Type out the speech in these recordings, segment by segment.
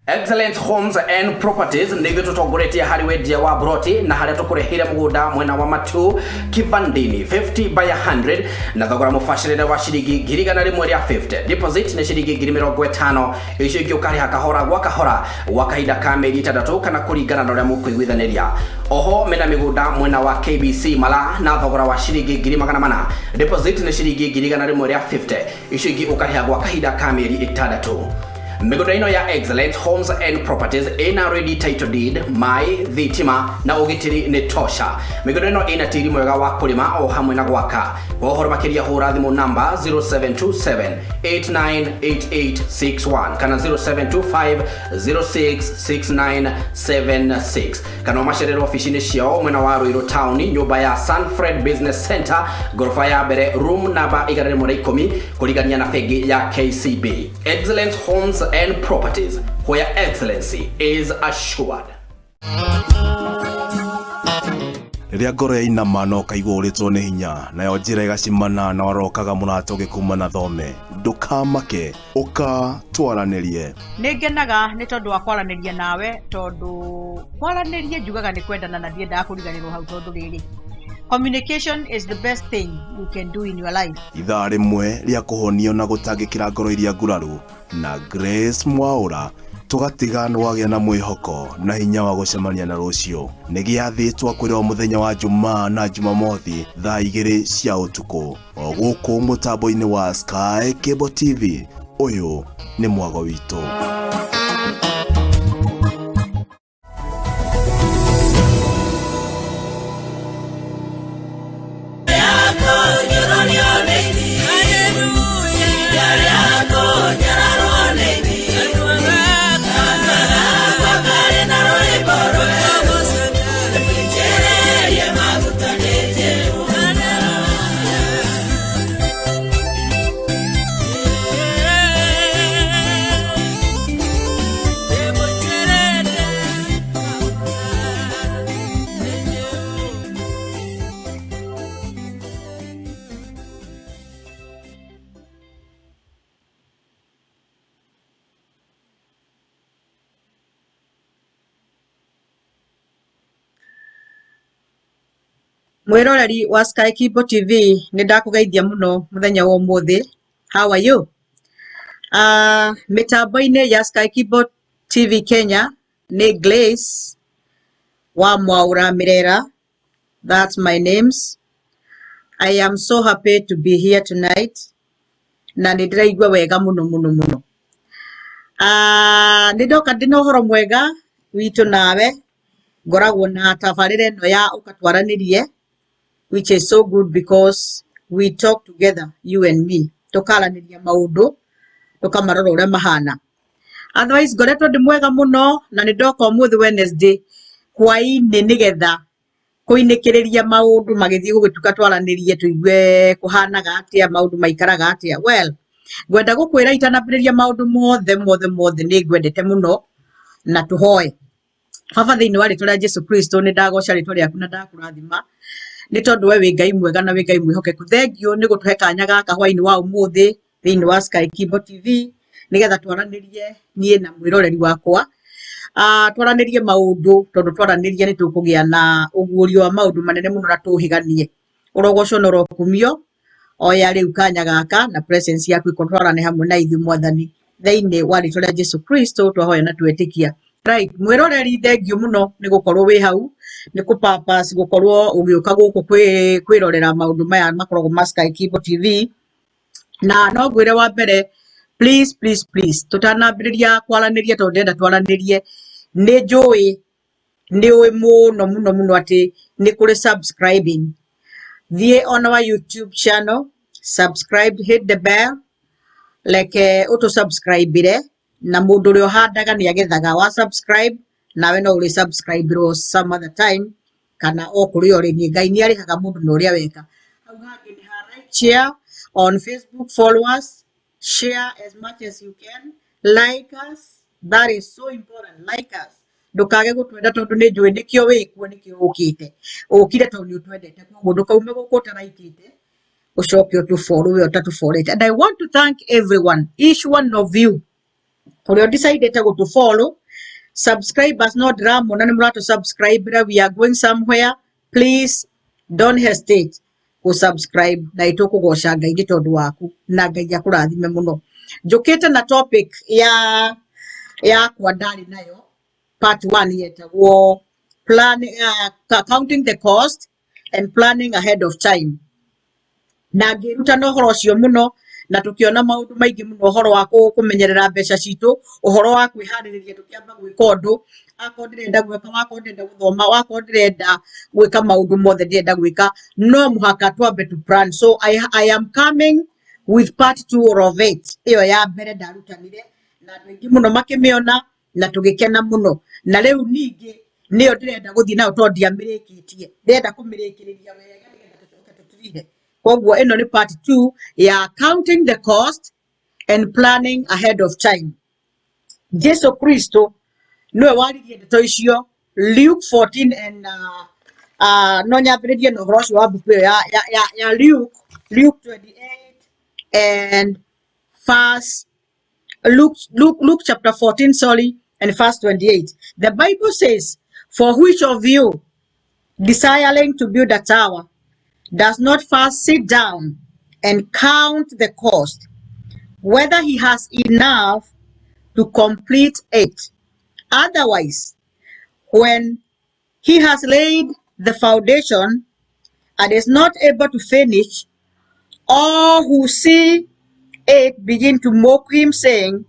Excellent Homes and Properties nigyo tutogoretia hari wedia wa broti na hari tukurehira muguda mwena wa matu kivandini 50 by 100 na thogora mufashirire wa shirigi girigana rimwe ria 50 deposit na shirigi giri 50 icio igyo kari hakahora gwa kahora wakaida ka meri 3 kana kurigana na ria mukwigwithaniria oho mena miguda mwena wa KBC mala na thogora wa shirigi giri 400 deposit na shirigi girigana rimwe ria 50 icio igyo ukari gwa kahida ka meri 3 Migodaino ya Excellent Homes and Properties ina ready title deed my thitima na ugitiri ni tosha. Migodaino ina tiri mwega wa kulima o hamwe na gwaka. Wohoro makiria hura thimu namba 0727898861 kana 0725066976 kana masherero ofisini ciao mwena wa Ruiru Town nyumba ya Sanfred Business Center gorofa ya mbere room namba 110 kuligania na fegi ya KCB. Excellent Homes and Properties, where excellency is assured. Riria ngoro ina mano kaigwa uritwo ni hinya nayo njira igacimana na warokaga munatoge kuma na thome ndukamake uka twaranirie ningenaga ni tondu wa kwaraniria nawe tondu kwaranirie njugaga ni kwendana na ndienda kuriganirwo hau tondu riri communication is the best thing you can do in your life. Ithaa rimwe ria kuhonio na gutangikira ngoro iria nguraru na Grace Mwaura tugatiga nwagia na mwihoko na hinya wa gucemania na rucio ni giathitwa kwirwo muthenya wa Jumaa na Jumamothi thaa 2 cia utuku o guku mutambo-ini wa Sky Cable TV. Uyu ni mwago witu. Mwiroreri wa Sky Cable TV ni ndakugeithia muno muthenya wa umuthi. How are you? Mitambo-ini ya Sky Cable TV Kenya ni Grace wa Mwaura Mirera. That's my names. I am so happy to be here tonight. Na nindiraigua wega muno muno muno. Nindoka ndina uhoro mwega witu nawe ngoragwo na tabarire no ya ukatwaranirie, which is so good because we talk together, you and me. Tukaraniria maundu, tukamarora uria mahana. Otherwise, ngoretwo ndi mwega muno na nindoka umuthi Wednesday hwaini nigetha kuinikiriria maundu magithii gugituka twaranirie tuigue kuhanaga atia maundu maikaraga atia. Well, ngwenda gukwira itanambiriria maundu mothe ni ngwendete muno na tuhoe. Baba thiini wa ritwa ria Jesu Kristo ni ndagoca ritwa riaku na ndakurathima ni tondu we wi Ngai mwega na wi Ngai mwihokeku. Thengio ni gutuhe kanya gaka hwaini wa umuthi thiini wa Sky Cable TV nigetha twaranirie nie na mwiroreri wakwa. Twaranirie maundu tondu twaranirie ni tukugia na uguurio wa maundu manene muno na tuhiganie. Urogoco no rokumio oya riu kanya gaka na presence yaku ikotwarane hamwe na ithu mwathani thiini wa ritwa ria Jesu Kristo twahoya na twetikia. Right, mwiroreri thengio muno ni gukorwo wi hau ni ku purpose gukorwo ugiuka guku kwirorera maundu maya makoragwo ma Sky Cable TV na no ngwire wa mbere please tutanambiriria kwaraniria tondu ndenda twaranirie ni njui ni ui muno ati ni kuri subscribing. Thie on our YouTube channel, subscribe, hit the bell like auto subscribe na mundu uri handaga ni agethaga wa subscribe nawe no uri subscribe ro some other time kana okuri ori ni Ngai ni arihaga mundu no ria weka. Hau hangi ni ha right share on Facebook, follow us, share as much as you can, like us, that is so important. Like us, ndukage gutwenda tondu ni njui nikio wikuo nikio ukire tondu ni utwendete koguo ndukaume guku utaraikite ucoke utu follow we utatu follow it. And I want to thank everyone, each one of you Or decided to follow. Subscribers not ram on to subscribe. We are going somewhere. Please don't hesitate to subscribe. Na itoko go shaga igito duaku na gaja kuradhime muno. Joketa na topic ya kwadali nayo part 1 yeta wo planning counting the cost and planning ahead of time. Na ngiruta no horo cio muno na tukiona maundu maingi muno horo wa kumenyerera mbeca citu uhoro wa kwihaririria tukiamba gwika undu akorwo ndirenda gwika wakorwo ndirenda guthoma wakorwo ndirenda gwika maundu mothe ndirenda gwika no muhaka twambe to plan. So I am coming with part 2 of it. Iyo ya mbere ndarutanire na andu aingi muno makimiona na tugikena muno na riu ningi niyo ndirenda guthii nayo tondu ndiamirikitie ndirenda kumirikiriria wega nigetha tucoke tuturire. Kogwo ino ni part 2 ya counting the cost and planning ahead of time. Jesu Kristo no waririe ndeto icio Luke 14 and no nyambiririe no horo wa buku ya Luke 28 and verse Luke chapter 14 and verse 28. The Bible says, for which of you desiring to build a tower does not first sit down and count the cost, whether he has enough to complete it. Otherwise, when he has laid the foundation and is not able to finish, all who see it begin to mock him, saying,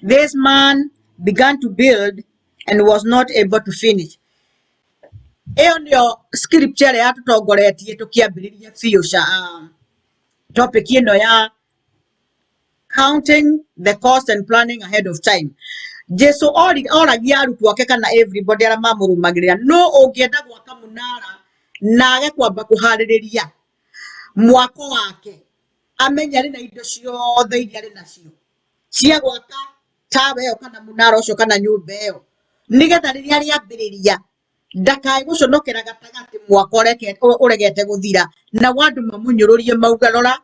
this man began to build and was not able to finish. Eyo ndio scripture ya tutongoretie tukiambiriria future topic ino ya counting the cost and planning ahead of time. Jesu oragia arutwo ake kana everybody ara mamurumagirira no ungienda gwaka munara nage kwamba kuhaririria mwako wake amenya ri na indo ciothe iria ri nacio cia gwaka tawe yo kana munara ucio kana nyumba iyo nigetha riria riambiriria ndakai guconokera gatagati mwako uregete guthira na wandu mamunyururie mauga rora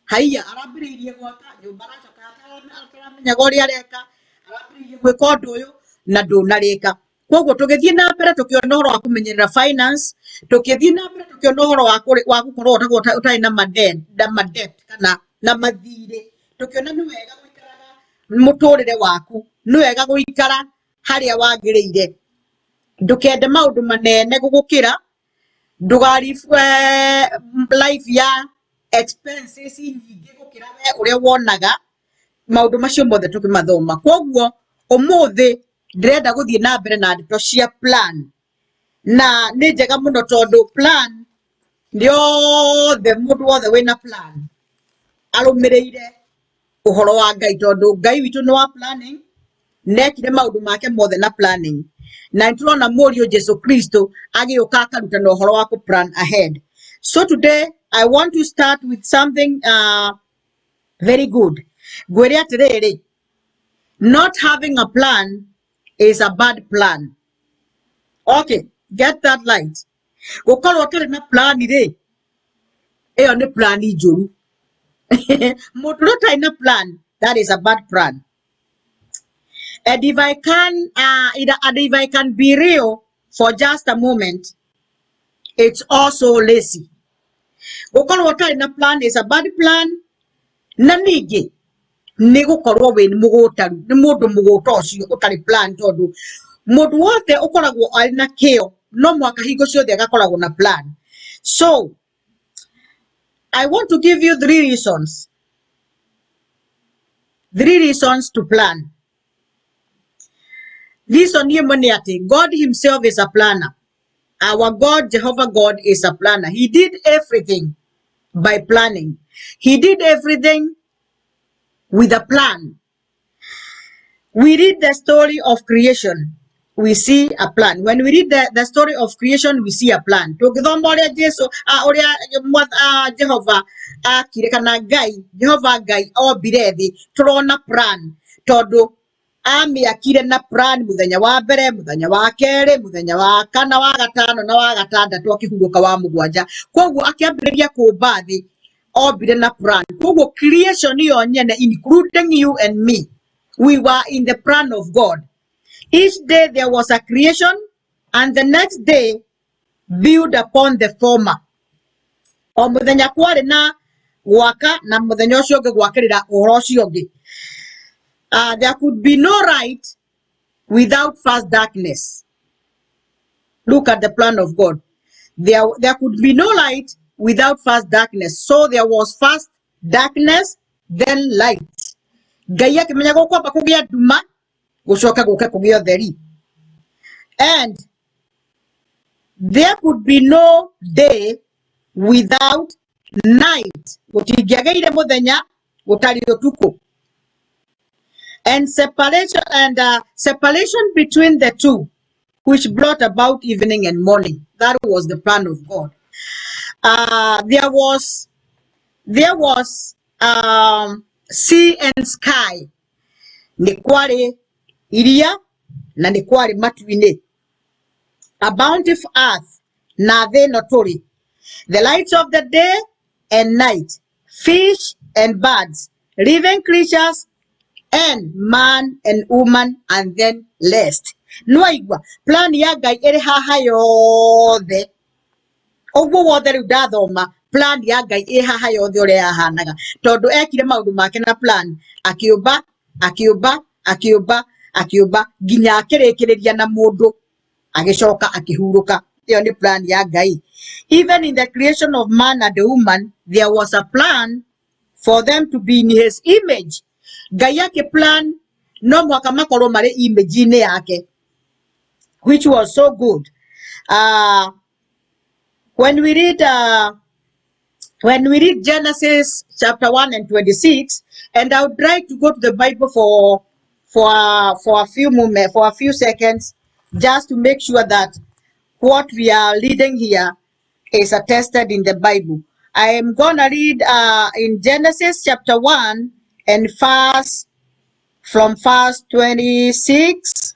haiya arambiririe gwaka nyumba aracoka ataramenya uria areka arambiririe gwika undu uyu na ndunarika. Kogwo tugithie na mbere tukiona uhoro wa kumenyerera finance, tukithie na mbere tukiona uhoro wa gukorwo utari na madebt kana na mathire, tukiona ni wega guikaraga muturire waku, ni wega guikara haria wagiriire, ndukende maundu manene gugukira, ndugari life ya expenses nyingi gukira we uria wonaga maundu macio mothe tukimathoma. Kogwo umuthi ndirenda guthie na mbere na ndeto cia plan na ni njega muno tondu plan ndio the mundu wothe wina plan arumireire uhoro wa Ngai tondu Ngai witu no wa planning nekire maundu make mothe na planning na nturona murio Jesu Kristo agiuka akaruta no uhoro wa ku plan ahead. So today I want to start with something very good. Gwere atiriri, not having a plan is a bad plan. Okay, get that right. Gukorwo utari na plan ri iyo ni plan ijuru. Mundu utari na plan, that is a bad plan. And if I can be real for just a moment, it's also lazy. Gukorwo utari na plan is a bad plan. Na ningi ni gukorwo we ni mugutaru ni mundu muguta ucio utari plan tondu mundu wothe ukoragwo ari na kio no mwaka hingo ciothe agakoragwo na plan. So I want to give you 3 reasons. 3 reasons to plan. Reason yemo ni ati God himself is a planner. Our God, Jehovah God, is a planner. He did everything by planning. He did everything with a plan. We read the story of creation, we see a plan. When we read the story of creation, we see a plan. Tukithoma uria Jesu uria Jehovah akire kana Ngai, Jehovah Ngai ombire thi turona plan tondu akire na plan muthenya wa mbere, muthenya wa keri, muthenya wa kana, wa gatano na wa gatandatu akihuruka wa mugwanja. Kogwo akiambiriria kumba thi ombire na plan. Kogwo creation yo nyene including you and me We were in the plan of God. Each day there was a creation, and the next day build upon the former. O muthenya kwari na gwaka na muthenya ucio ungi gwakirira uhoro ucio ungi. There could be no light without first darkness. Look at the plan of God. There could be no light without first darkness. So there was first darkness, then light. Ngai akimenya gukwamba kugia nduma gucoka guke kugia utheri. And there could be no day without night. Gutingiageire muthenya gutari utuku. And separation between the two, which brought about evening and morning. That was the plan of God. There was sea and sky. Ni kwari iria na ni kwari matu-ini. A bountiful earth na thĩ ĩno tũrĩ. The lights of the day and night, fish and birds, living creatures, and man and woman, and then lest. Nwaigua plan ya Ngai ĩrĩ haha yothe. Ũguo wothe rĩu ndathoma plan ya Ngai ĩ haha yothe ũrĩa yahanaga. Tondũ ekire maũndũ make na plan. Akĩũmba, akĩũmba, akĩũmba, akĩũmba nginya akĩrĩkĩrĩria na mũndũ. Agĩcoka akĩhurũka. Ĩyo nĩ plan ya Ngai. Even in the creation of man and the woman, there was a plan for them to be in his image. Ngai akĩplan no mũhaka makorwo marĩ image-inĩ yake, which was so good. When we read Genesis chapter 1 and 26, and I would like to go to the Bible for a few moments, for a few seconds, just to make sure that what we are reading here is attested in the Bible. I am gonna read in Genesis chapter 1 and from verse 26.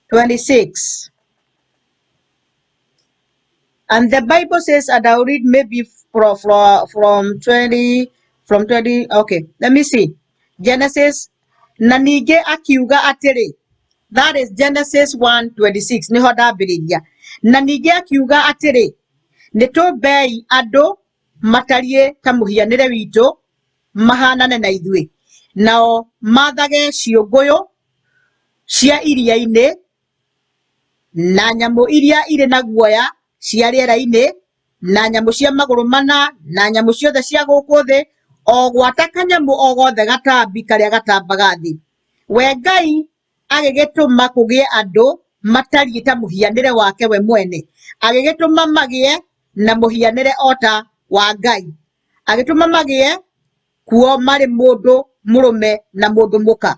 26. And the Bible says, and I'll read maybe from 20, okay, let me see. Genesis, na ningĩ akiuga atĩrĩ, that is Genesis 1:26, niho ndambĩrĩria. Na ningĩ akiuga atĩrĩ, nĩtũmbei andũ matariĩ ta mũhianĩre witũ, mahanane na ithuĩ, nao mathage ciũngũyũ cia iria-inĩ, na nyamũ iria irĩ na guoya cia rĩera-inĩ, na nyamũ cia magũrũ mana, na nyamũ ciothe cia gũkũ thĩ, o gwata kanyamũ o gothe gatambi karĩa gatambaga thĩ. We Ngai agĩgĩtũma kũgĩe andũ matariĩ ta mũhianĩre wake we mwene. Agĩgĩtũma magĩe na mũhianĩre o ta wa Ngai. Agĩtũma magĩe kuo marĩ mũndũ mũrũme na mũndũ mũka.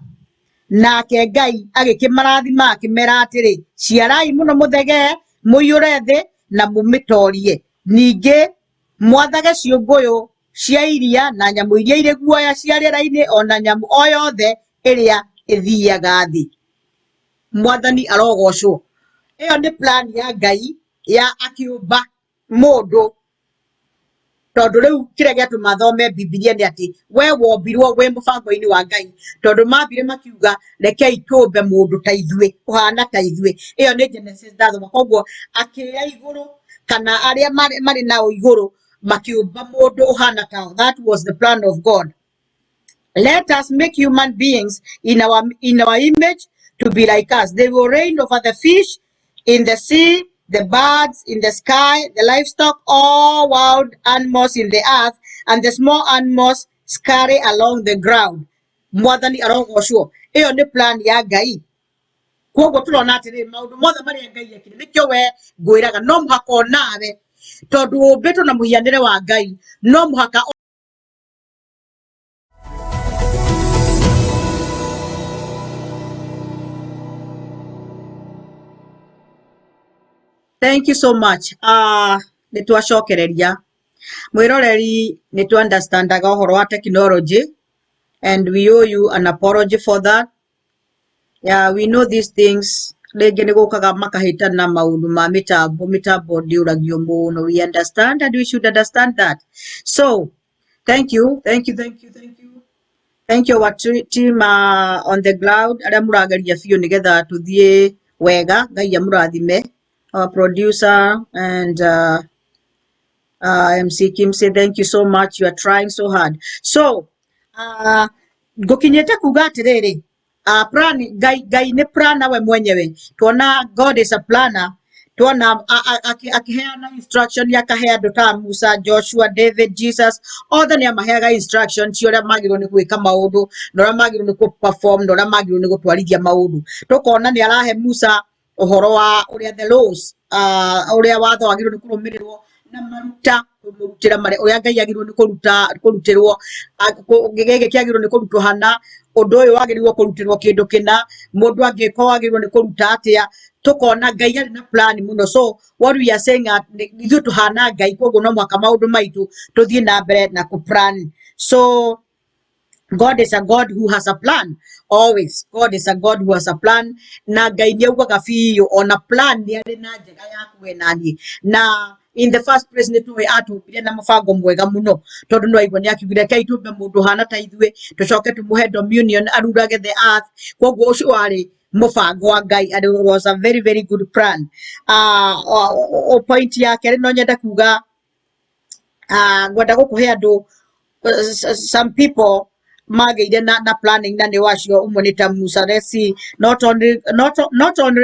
Nake Ngai agĩkĩmarathima akĩmera atĩrĩ, ciarai mũno mũthegee, mũiyũre thĩ na mũmĩtorie. Ningĩ mwathage ciũngũyũ cia iria na nyamũ iria irĩ guoya cia rĩera-inĩ, ona nyamũ o yothe ĩrĩa ĩthiaga thĩ. Mwathani arogocwo. Ĩyo nĩ plan ya Ngai ya akĩũmba mũndũ. Tondũ rĩu kĩrĩa gĩatũma thome Bibilia nĩ atĩ we wombirwo wĩ mũbango-inĩ wa Ngai. Tondũ mambire makiuga rekei tũmbe mũndũ ta ithuĩ, ũhana ta ithuĩ. Ĩyo nĩ Genesis ndathoma. Koguo akĩoya igũrũ kana arĩa marĩ nao igũrũ makiũmba mũndũ ũhana tao. That was the plan of God. Let us make human beings in our image to be like us. They will reign over the fish in the sea, the birds in the sky, the livestock, all wild animals in the earth, and the small animals scurry along the ground. Mwathani arogocwo. Ĩyo nĩ plan ya Ngai. Koguo tũrona atĩrĩ maũndũ mothe marĩa Ngai ekire, nĩkĩo we ngwĩraga no mũhaka onawe, tondũ ũmbĩtwo na mũhianĩre wa Ngai, no mũhaka. Thank you so much. Nĩtwacokereria. Mwĩroreri nĩtũ-understandaga ũhoro wa technology, and we owe you an apology for that. Yeah, we know these things. Rĩngĩ nĩgũkaga makahĩtana maũndũ ma mĩtambo ndĩũragio mũno. We understand and we should understand that. So, Thank you. Thank you, our team on the ground. Ada muragaria fiyo together to the wega gaya muradime. Our producer and MC Kim say thank you so much. You are trying so hard. So, gokinyete kugatirere. Plan gai ne plana we mwenyewe. Tuona God is a planner. Tuona akiheana instruction yakahea dota Musa, Joshua, David, Jesus. Other ni amahega instruction tiora magiro ni kuweka maudu, nora magiro ni perform, nora magiro ni kutwalidia maudu. Tokona ni alahe Musa uhoro wa uria the laws, uria watho agiro ni kurumirirwo na maruta kumurutira mare uria Ngai agirwo ni kurutirwo gege kiagirwo ni kurutwo hana undu uyu wagirwo kurutirwo kindu kina mundu angiko wagirwo ni kuruta atia tukona Ngai ari na plan muno. So what we are saying ithu tuhana Ngai koguo no mwaka maundu maitu tuthie na mbere na ku plan. So God is a God who has a plan. Always. God is a God who has a plan. Na Ngai ni augaga fiyo on a plan ni ari na njega yaku we nani. Na in the first place ni tuwe atumbire na mubango mwega muno tondu no aigwa ni akigire kai tumbe mundu hana ta ithue tucoke tumuhe dominion arurage the earth koguo ucio wari mubango wa Ngai and it was a very very good plan. Point ya kere no nyenda kuga ngwenda gukuhe andu some people magaire na planning na ni wacio umonita Musa. Let's see, not only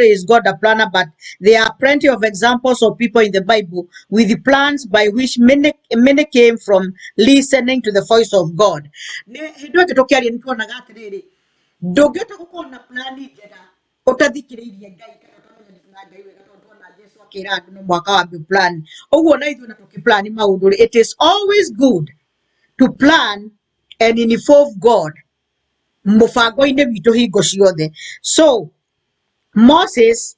is God a planner, but there are plenty of examples of people in the Bible with the plans by which many came from listening to the voice of God. Hindwa kitokiari nituona gatiriri ndungeta gukorwo na plani njega utathikiriirie Ngai kana utamenya Ngai wega tondu ona Jesu akira andu no mwaka wa plan uguo na ithu na tukiplan maundu. It is always good to plan and involve God mubango-ini witu hingo ciothe. So Moses,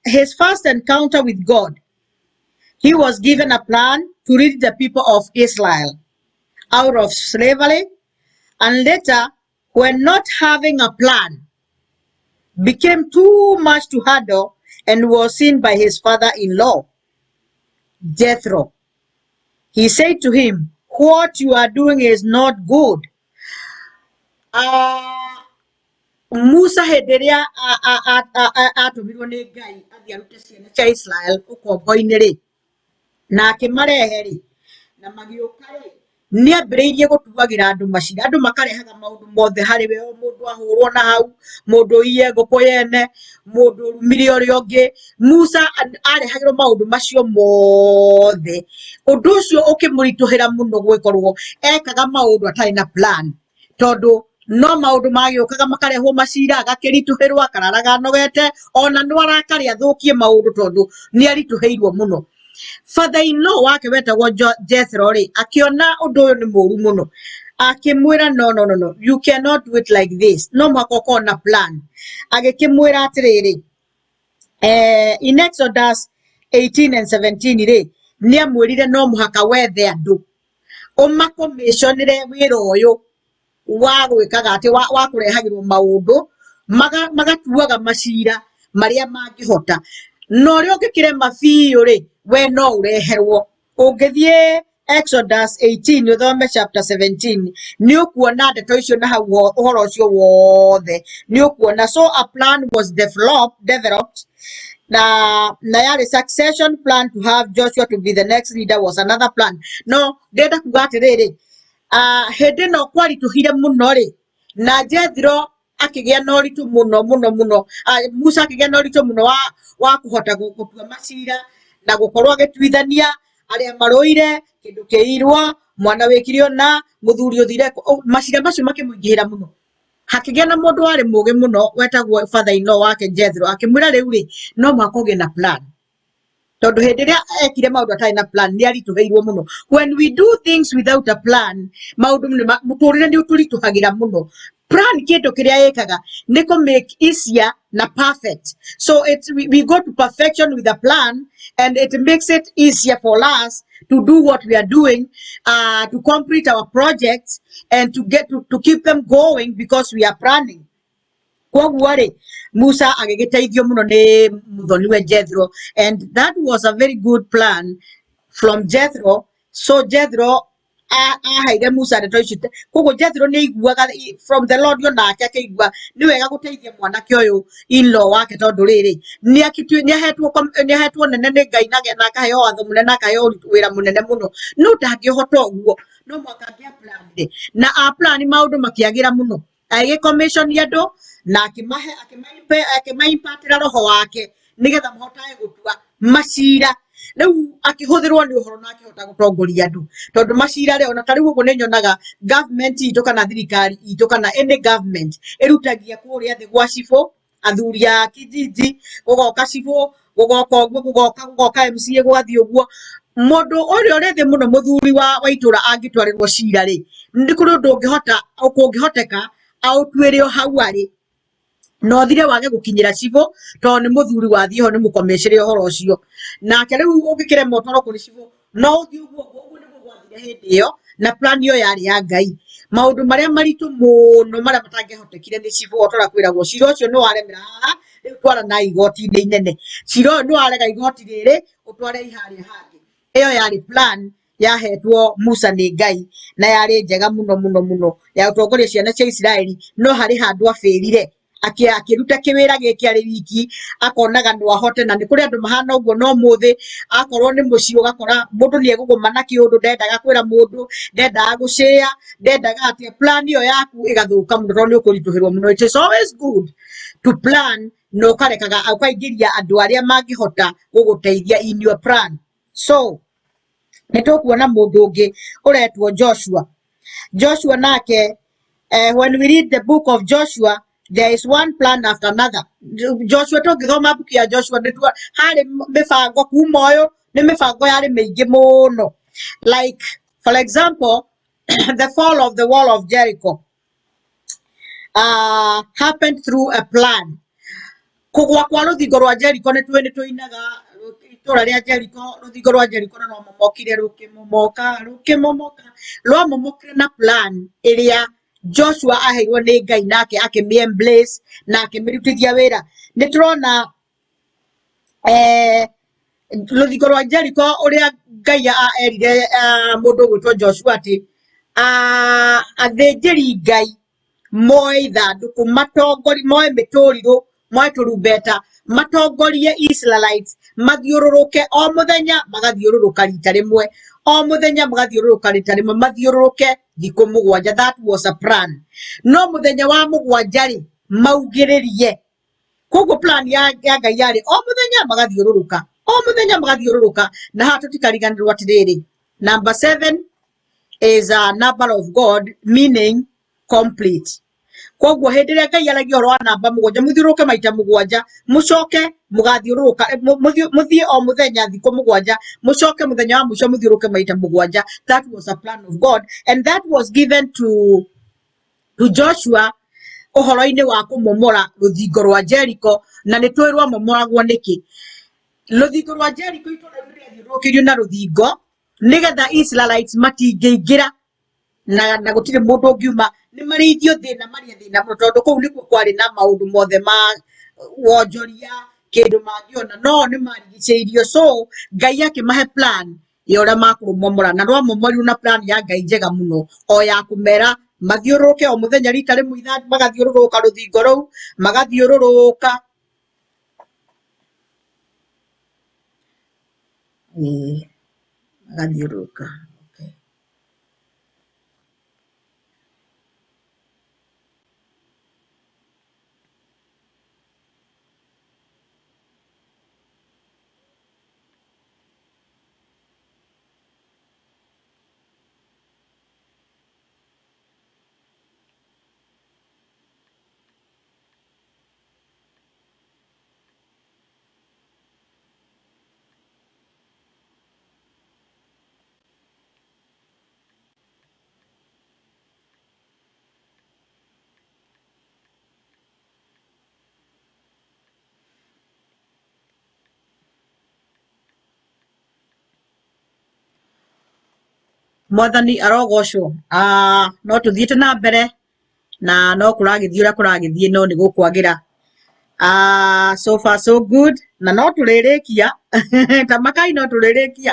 his first encounter with God, he was given a plan to lead the people of Israel out of slavery, and later, when not having a plan became too much to handle and was seen by his father-in-law Jethro. He said to him, "What you are doing is not good." Musa hederia atumirwo ni Ngai athie arute ciana cia Israel ukombo-ini ri na akimarehe ri na magiuka ri ni ambiriirie gutuagira andu macira, andu makarehaga maundu mothe hari we mundu ahurwo na hau, mundu iye nguku yene, mundu rumire uria ungi. Musa arehagirwo maundu macio mothe, undu ucio ukimurituhira muno gwikorwo ekaga maundu atari na plan tondu no maundu magiukaga makarehwo macira agakirituhirwo akararaga anogete ona no arakari athukie maundu tondu ni arituheirwo muno. Father-in-law wake wetagwo Jethro ri akiona undu uyu ni muru muno akimwira no, you cannot do it like this, no mwaka ukorwo na plan. Agikimwira atiriri in Exodus 18 and 17 ri ni amwirire no muhaka wethe andu umakomishonire wira uyu wa gwikaga ati wa kurehagirwo maundu magatuaga macira maria mangihota no ri ungikirema biu ri we no ureherwo. Ungithie Exodus 18 uthome chapter 17 ni ukuona ndeto icio na hau uhoro ucio wothe ni ukuona. So a plan was developed na yari succession plan to have Joshua to be the next leader was another plan. No ndenda kuga atiriri hindi no kwarituhire muno ri na Jethro akigia na uritu muno Musa akigia na uritu muno wa kuhota gutua macira na gukorwo agituithania aria maroire kindu kiirwo mwana wikirio na muthuri uthire macira macio makimuingihira muno. Hakigia na mundu ari mugi muno wetagwo father-in-law wake Jethro akimwira riu ri no mwaka ugie na plan tondu hindi ria ekire maundu atari na plan ni arituheirwo muno. When we do things without a plan maundu muturire ni uturituhagira muno. Plan kindu kiria ekaga ni ko make easier na perfect. So we go to perfection with a plan and it makes it easier for us to do what we are doing, to complete our projects and to get to keep them going because we are planning. Koguo ri Musa agigiteithio muno ni muthoni we Jethro, and that was a very good plan from Jethro So Jethro ahaire Musa ndeto icio koguo Jethro nĩ aiguaga from the Lord onake akaigua nĩ wega gũteithia mwanake ũyũ in-law wake tondũ rĩrĩ nĩ ahetwo nene nĩ Ngai na akaheo watho mũnene akaheo wĩra mũnene mũno no ndangĩhota ũguo no mwaka angĩa na plan maũndũ makĩagĩra mũno agĩcommission andũ na akĩmaimpatĩra roho wake nigetha mahotage gũtua macira rĩu akĩhũthĩrwo nĩ ũhoro na akĩhota gũtongoria andũ tondũ macira rĩo na tarĩu ũguo nĩ nyonaga government itũ kana thirikari itũ kana any government ĩrutagia kũrĩa thĩ gwa cibũ athuri a kijiji gũgoka cibũ gũgoka ũguo gũgoka MCA gwathi ũguo mũndũ ũrĩa ũrĩ thĩ mũno mũthuri wa itũra angĩtwarĩrwo cira rĩ nĩ kũrĩ ũndũ ũngĩhoteka aũtuĩre o hau arĩ no thire wage gukinyira cibũ tondũ nĩ mũthuri wathiĩ ho nĩ mũkomecere ũhoro ũcio nake rĩu ũngĩkĩremwo ũtwarwo kũrĩ cibũ no ũthiĩ ũguo nĩguo gwathire hĩndĩ ĩyo na plan ĩyo yarĩ ya Ngai maũndũ marĩa maritũ mũno marĩa matangĩhotekire nĩ cibũ otara kwĩragwo cira ũcio nĩ waremera haha rĩu twara na igoti-inĩ inene cira ũyũ nĩ warega igoti rĩrĩ ũtware harĩa hangĩ ĩyo yarĩ plan yahetwo Musa nĩ Ngai na yarĩ njega mũno ya ũtongoria ciana cia Isiraeli no harĩ handũ afĩrire akĩruta kĩwĩra gĩkĩ arĩ wiki akonaga no ahote na nĩ kũrĩ andũ mahana ũguo no mũthĩ akorwo nĩ mũciĩ ũgakora mũndũ nĩ egũgũma na kĩũndũ ndendaga kwĩra mũndũ ndendaga gũcĩa ndendaga atĩ plan ĩyo yaku ĩgathũka mũno tondũ nĩ ũkũritũhĩrwo mũno it is always good to plan no karekaga ũkaingĩria andũ arĩa mangĩhota gũgũteithia in your plan so nĩ tũkuona mũndũ ũngĩ ũretwo Joshua nake when we read the book of Joshua there is one plan after another Joshua tũngĩthoma mbuku ya Joshua harĩ mĩbango kuma ũyũ nĩ mĩbango yarĩ mĩingĩ mũno like for example the fall of the wall of Jericho happened through a plan kũgwa kwa rũthingo rwa Jericho nĩ tũinaga itũra rĩa Jericho rũthingo rwa Jericho no momokire rũkĩmomoka rwamomokire na plan ĩrĩa Joshua aheirwo nĩ Ngai nake akĩmĩembrace na akĩmĩrutithia wĩra nĩ tũrona rũthingo rwa Jericho ũrĩa Ngai erire mũndũ gwĩtwo Joshua atĩ athĩnjĩri Ngai moe ithandũkũ moe mĩtũrirũ moe tũrumbeta matongorie Israelites mathiũrũrũke o mũthenya magathiũrũrũka rita rĩmwe o mũthenya magathiũrũrũka rita rĩmwe mathiũrũrũke thikũ mũgwanja that was a plan no mũthenya wa mũgwanja rĩ maugĩrĩrie koguo plan ya Ngai yarĩ o mũthenya magathiũrũrũka na haha tũtikariganĩrwo atĩrĩrĩ number 7 is a number of God meaning complete koguo hĩndĩ ĩrĩa Ngai aragia ũhoro wa namba mũgwanja mũthiũrũrũke maita mũgwanja mũcoke mũgathiũrũrũka mũthiĩ o mũthenya thikũ mũgwanja mũcoke mũthenya wa mũico mũthiũrũrũke maita mũgwanja that was a plan of God and that was given to Joshua ũhoro-inĩ wa kũmomora rũthingo rwa Jericho na nĩ twĩ rwamomoragwo nĩkĩ rũthingo rwa Jericho itũra rĩathiũrũrũkĩirio na rũthingo nĩgetha Israelites matingĩingĩra na gũtirĩ mũndũ ũngiuma nĩ marĩithio thĩna mũno tondũ kũu nĩkuo kwarĩ na maũndũ mothe ma wonjoria kĩndũ mangĩona no nĩ marigicĩirio so Ngai akĩmahe plan ya ũrĩa makũmomora na rwamomorirwo na plan ya Ngai njega mũno o ya kũmera mathiũrũrũke o mũthenya rita rĩmwe magathiũrũrũka rũthingo rũu magathiũrũrũka magathiũrũrũka Mwathani arogocwo no tuthiĩte na mbere na no kũragĩthiĩ ũrĩa kũragĩthiĩ no nĩ gũkwagĩra so far so good na no tũrĩrĩkia tamakai no tũrĩrĩkia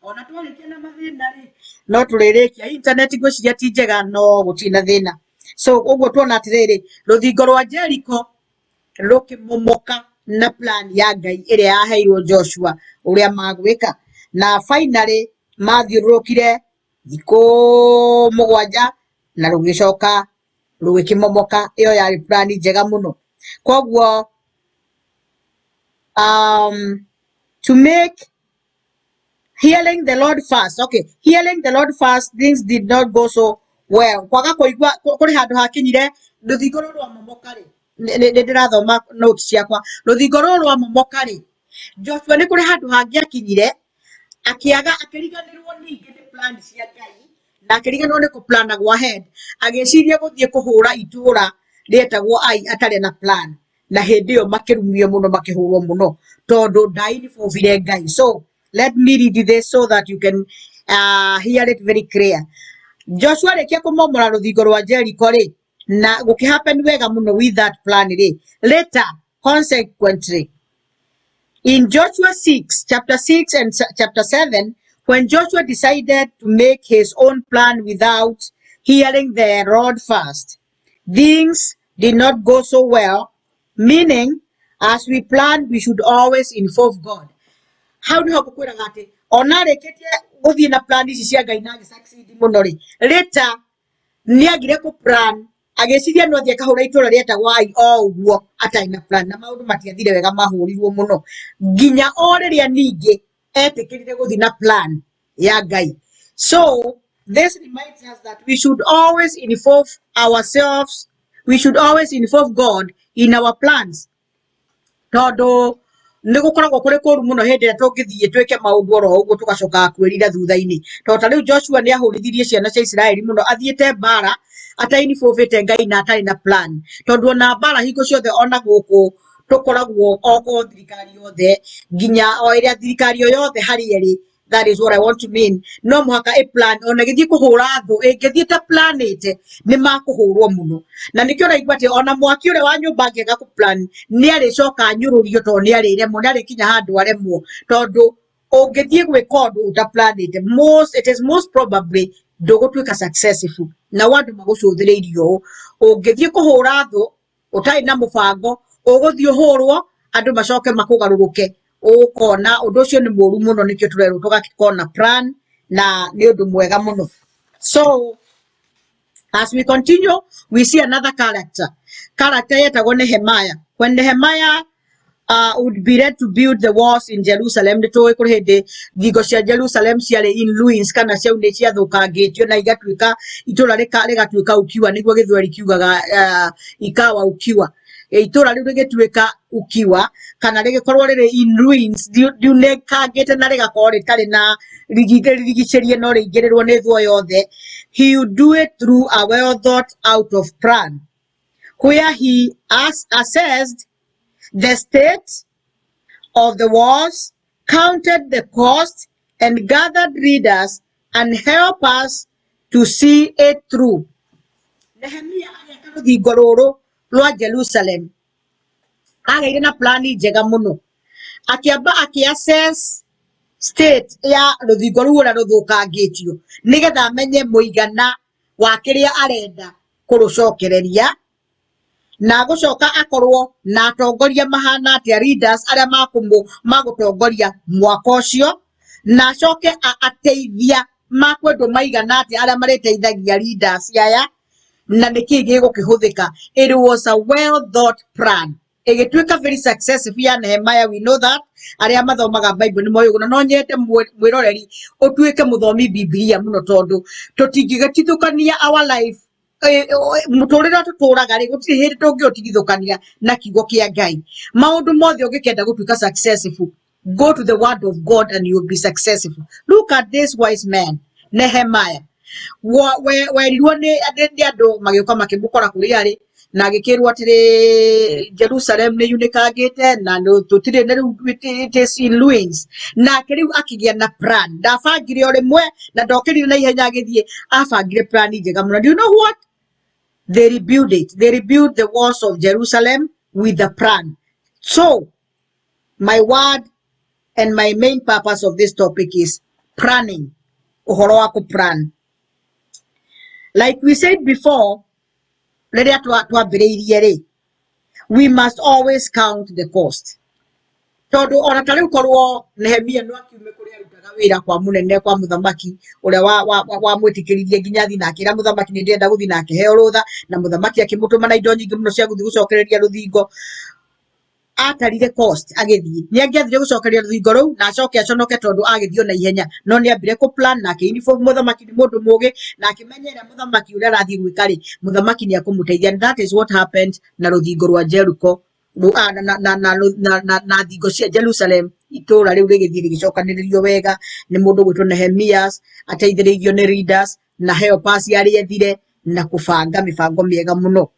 ona twarikia na mathina ri no turirikia internet gwiciria ti njega no gutina thina so uguo tuona atiriri ruthingo rwa Jericho rukimomoka na plan ya Ngai iria yaheirwo Joshua uria magwika na finally mathiurukire thiku mugwanja na rugicoka rugikimomoka iyo yari plan njega muno koguo to make hearing the Lord fast. Okay, hearing the Lord fast, things did not go so well. Kwaga kuigua kuri handu hakinyire ruthingo ruru rwa momoka ri ni ndirathoma notes ciakwa ruthingo ruru rwa momoka ri Joshua ni kuri handu hangi akinyire akiriganirwo ningi ni plan cia Ngai na akiriganirwo ni kuplana go ahead agiciria guthie kuhura itura rietagwo Ai atari na plan na hindi iyo makirumio muno makihurwo muno tondu Ngai bovire Ngai. So let me read this so that you can hear it very clear. Joshua rekia kumomora ruthingo rwa Jericho ri na gukihappen wega muno with that plan ri later consequently in Joshua 6 chapter 6 and chapter 7 when Joshua decided to make his own plan without hearing the Lord first, things did not go so well, meaning as we plan we should always involve God. How do you kukwira gati ona reketie guthie na plan ici cia Ngai na succeed muno ri later ni agire ku plan ageciria no thie kahura itura rietagwo Ai o uguo atai na plan na maundu matiathire wega mahurirwo muno nginya o riria ningi etikirire guthie na plan ya Ngai. So this reminds us that we should always involve ourselves, we should always involve God in our plans tondu ni gukoragwo kuri kuru muno hindi ria tungithie twike maundu oro uguo tugacoka kwirira thutha-ini tondu tariu Joshua ni ahurithirie ciana cia Israeli muno athiete mbara atainibovite Ngai na atari na plan tondu ona mbara hingo ciothe ona guku tukoragwo oko thirikari yothe nginya o iria thirikari yothe hari eri. That is what I want to mean. No muhaka e plan ona githie kuhura thu ingithie ta planete ni makuhurwo muno na nikio raigua ati ona mwaki ure wa nyumba ngega ku plan ni aricoka nyururio tondu ni ariremwo ni arikinya handu aremwo tondu ungithie gwika undu uta planete it is most probably ndugutwika successful na wandu magucuthiriirio ungithie kuhura thu utai na mubango uguthie uhurwo andu macoke makugaruruke ukona undu ucio ni muru muno nikio turerwo tugakona plan na ni undu mwega muno. So as we continue we see another character yetagwo Nehemiah. When Nehemiah would be ready to build the walls in Jerusalem nituwe kuri hindi thingo cia Jerusalem ciari in ruins kana ciau ni cia thukangitio na igatwika itura rigatwika ukiwa niguo githweri kiugaga ikawa ukiwa itura riu rigitwika ukiwa kana rigikorwo riri in ruins riu nekangite na rigakorwo ritari na rigicerie no ringirirwo ni thuo yothe. He would do it through a well thought out of plan where he assessed the state of the walls, counted the cost, and gathered readers and helpers to see it through. Nehemiah ageka ruthingo ruru rwa Jerusalem agaire na plani njega muno akiamba akiassess state ya ruthingo ruru na ruthukangitio nigetha amenye muigana wa kiria arenda kurucokereria na gucoka akorwo na atongoria mahana atia leaders aria magutongoria mwaka ucio na acoke ateithia makwendu maigana atia aria mariteithagia leaders aya na niki gigukihuthika. It was a well thought plan. Igitwika very successful ya Nehemiah, we know that. Aria mathomaga Bible ni moyo no nyete mwiroreri utwike muthomi Biblia muno tondu tutingigitithukania our life muturira tuturaga ri gutiri hindi tungiotigithukania na kiugo kia Ngai. Maundu mothe ungikenda gutwika successful, go to the word of God and you will be successful. Look at this wise man Nehemiah. Werirwo ni andu magiuka makimukora kuri ari na agikirwo atiri Jerusalem ni unikagite na tutire na it is in ruins na kiriu akigia na plan ndabangire o rimwe na ndokirire na ihenya agithie abangire plan njega muno. Do you know what? They rebuilt it. They rebuilt the walls of Jerusalem with a plan. So my word and my main purpose of this topic is planning uhoro wa ku plan like we said before ready to we must always count the cost. Todo ona tari korwo Nehemia no akiume kuri arutaga wira kwa munene kwa muthamaki uria wa mwitikiririe nginya thi na akira muthamaki ni ndenda guthi na akiheo rutha na muthamaki akimutuma na indo nyingi muno cia guthi gucokereria ruthingo atarire cost agithii ni angiathire gucokereria ruthingo ruu na acoke aconoke tondu agithio na ihenya no ni ambire ku plan na akiinifo muthamaki ni mundu mugi na akimenyera muthamaki uria arathii gwikari muthamaki ni akumuteithia and that is what happened na ruthingo rwa Jericho na thingo cia Jerusalem itura riu rigithii rigicokaniririo wega ni mundu gwitwo Nehemias ateithiririo ni leaders na helpers yari ethire na kubanga mibango miega muno